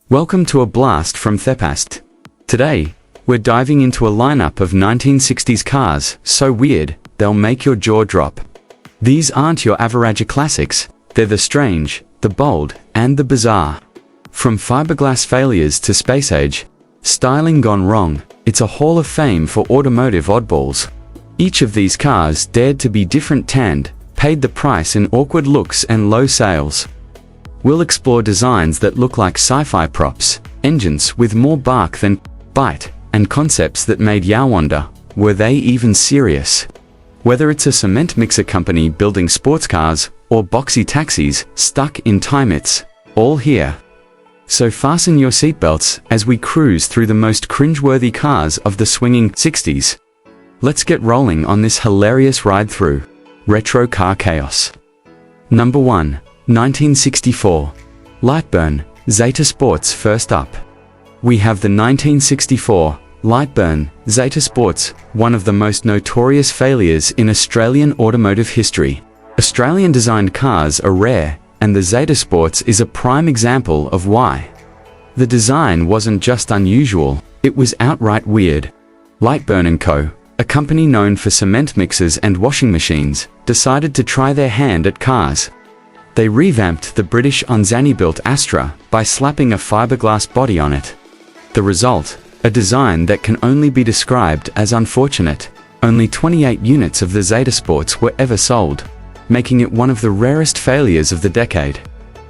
Welcome to a blast from the past. Today, we're diving into a lineup of 1960s cars so weird, they'll make your jaw drop. These aren't your average classics, they're the strange, the bold, and the bizarre. From fiberglass failures to space age, styling gone wrong, it's a hall of fame for automotive oddballs. Each of these cars dared to be different, tanned, paid the price in awkward looks and low sales. We'll explore designs that look like sci-fi props, engines with more bark than bite, and concepts that made you wonder, were they even serious? Whether it's a cement mixer company building sports cars, or boxy taxis stuck in time, it's all here. So fasten your seatbelts as we cruise through the most cringeworthy cars of the swinging 60s. Let's get rolling on this hilarious ride through retro car chaos. Number 1. 1964. Lightburn, Zeta Sports. First up, we have the 1964 Lightburn Zeta Sports, one of the most notorious failures in Australian automotive history. Australian-designed cars are rare, and the Zeta Sports is a prime example of why. The design wasn't just unusual, it was outright weird. Lightburn & Co., a company known for cement mixers and washing machines, decided to try their hand at cars. They revamped the British Unzani-built Astra by slapping a fiberglass body on it. The result? A design that can only be described as unfortunate. Only 28 units of the Zeta Sports were ever sold, making it one of the rarest failures of the decade.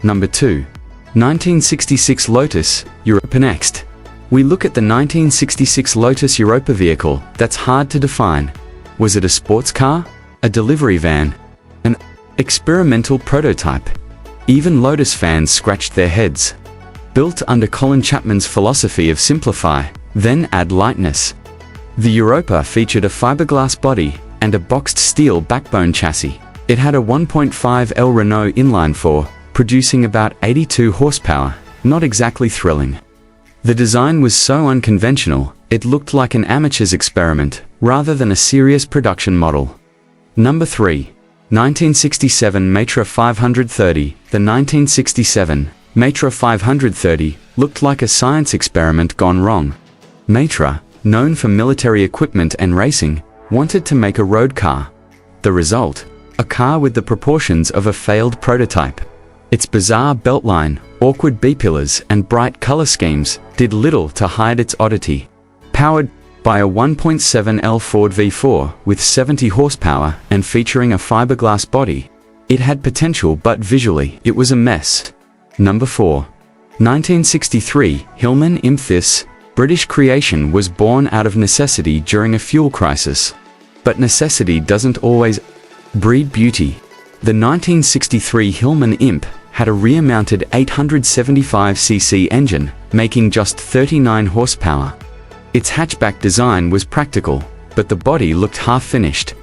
Number 2. 1966 Lotus Europa. Next, we look at the 1966 Lotus Europa vehicle that's hard to define. Was it a sports car? A delivery van? An experimental prototype? Even Lotus fans scratched their heads. Built under Colin Chapman's philosophy of simplify, then add lightness. The Europa featured a fiberglass body and a boxed steel backbone chassis. It had a 1.5L Renault inline-4, producing about 82 horsepower, not exactly thrilling. The design was so unconventional, it looked like an amateur's experiment, rather than a serious production model. Number 3. 1967 Matra 530. The 1967 Matra 530 looked like a science experiment gone wrong. Matra, known for military equipment and racing, wanted to make a road car. The result? A car with the proportions of a failed prototype. Its bizarre beltline, awkward B-pillars, and bright color schemes did little to hide its oddity. Powered by a 1.7L Ford V4 with 70 horsepower and featuring a fiberglass body, it had potential, but visually, it was a mess. Number 4. 1963 Hillman I Imp. This British creation was born out of necessity during a fuel crisis. But necessity doesn't always breed beauty. The 1963 Hillman I Imp had a rear-mounted 875cc engine, making just 39 horsepower. Its hatchback design was practical, but the body looked half-finished.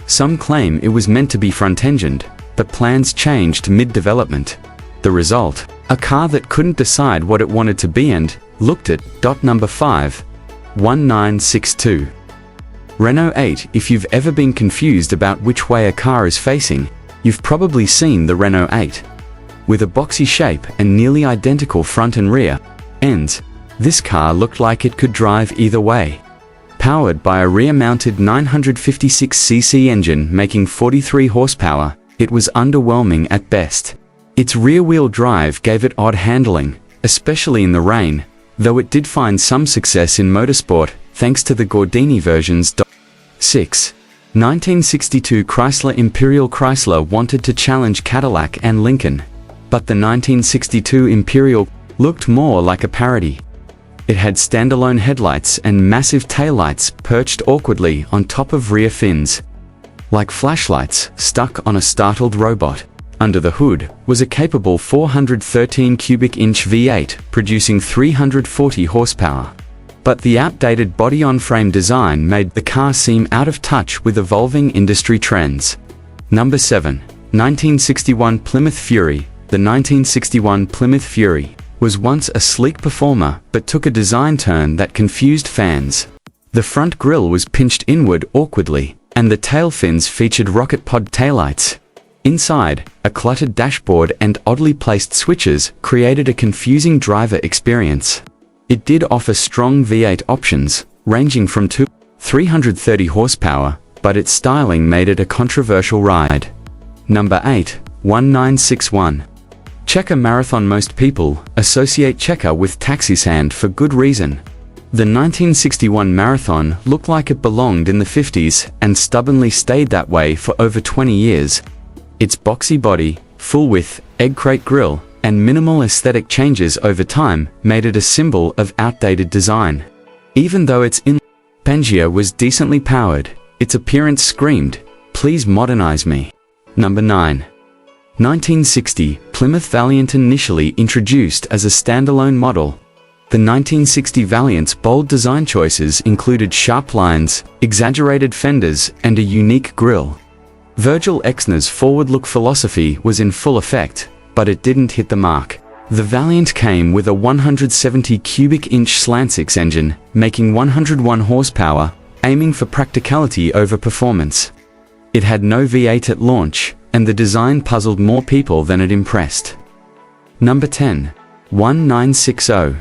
Some claim it was meant to be front-engined, but plans changed mid-development. The result? A car that couldn't decide what it wanted to be and looked at. Number 5. 1962. Renault 8. If you've ever been confused about which way a car is facing, you've probably seen the Renault 8. With a boxy shape and nearly identical front and rear ends, this car looked like it could drive either way. Powered by a rear-mounted 956cc engine making 43 horsepower, it was underwhelming at best. Its rear-wheel drive gave it odd handling, especially in the rain, though it did find some success in motorsport thanks to the Gordini versions. 6. 1962 Chrysler Imperial. Chrysler wanted to challenge Cadillac and Lincoln, but the 1962 Imperial looked more like a parody. It had standalone headlights and massive taillights perched awkwardly on top of rear fins, like flashlights stuck on a startled robot. Under the hood was a capable 413 cubic inch V8 producing 340 horsepower. But the outdated body-on-frame design made the car seem out of touch with evolving industry trends. Number 7. 1961 Plymouth Fury. The 1961 Plymouth Fury was once a sleek performer but took a design turn that confused fans. The front grille was pinched inward awkwardly, and the tail fins featured rocket pod taillights. Inside, a cluttered dashboard and oddly placed switches created a confusing driver experience. It did offer strong V8 options, ranging from 330 horsepower, but its styling made it a controversial ride. Number 8, 1961. Czech Marathon. Most people associate Czech with taxisand for good reason. The 1961 Marathon looked like it belonged in the 50s and stubbornly stayed that way for over 20 years. Its boxy body, full-width, egg crate grille, and minimal aesthetic changes over time made it a symbol of outdated design. Even though its Pangaea was decently powered, its appearance screamed, "Please modernize me." Number 9. 1960, Plymouth Valiant. Initially introduced as a standalone model, the 1960 Valiant's bold design choices included sharp lines, exaggerated fenders, and a unique grille. Virgil Exner's forward-look philosophy was in full effect, but it didn't hit the mark. The Valiant came with a 170 cubic inch slant-six engine, making 101 horsepower, aiming for practicality over performance. It had no V8 at launch, and the design puzzled more people than it impressed. Number 10. 1960.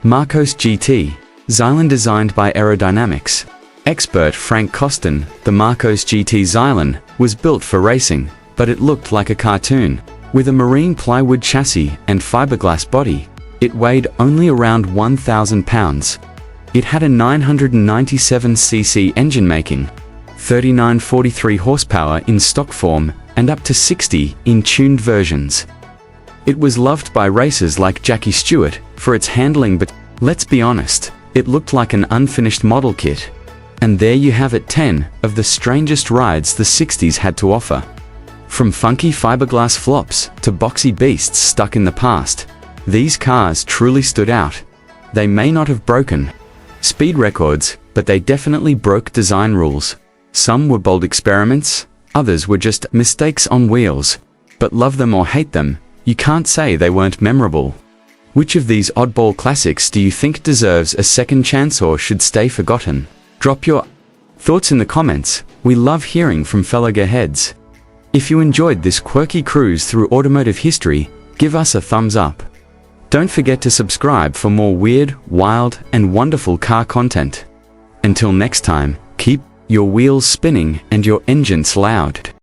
Marcos GT. Xylon. Designed by aerodynamics expert Frank Costin, the Marcos GT Xylon was built for racing, but it looked like a cartoon. With a marine plywood chassis and fiberglass body, it weighed only around 1,000 pounds. It had a 997cc engine making 3943 horsepower in stock form and up to 60 in tuned versions. It was loved by racers like Jackie Stewart for its handling, but let's be honest, it looked like an unfinished model kit. And there you have it, 10 of the strangest rides the 60s had to offer. From funky fiberglass flops to boxy beasts stuck in the past, these cars truly stood out. They may not have broken speed records, but they definitely broke design rules. Some were bold experiments, others were just mistakes on wheels. But love them or hate them, you can't say they weren't memorable. Which of these oddball classics do you think deserves a second chance or should stay forgotten? Drop your thoughts in the comments. We love hearing from fellow gearheads. If you enjoyed this quirky cruise through automotive history, give us a thumbs up. Don't forget to subscribe for more weird, wild, and wonderful car content. Until next time, keep your wheels spinning and your engines loud.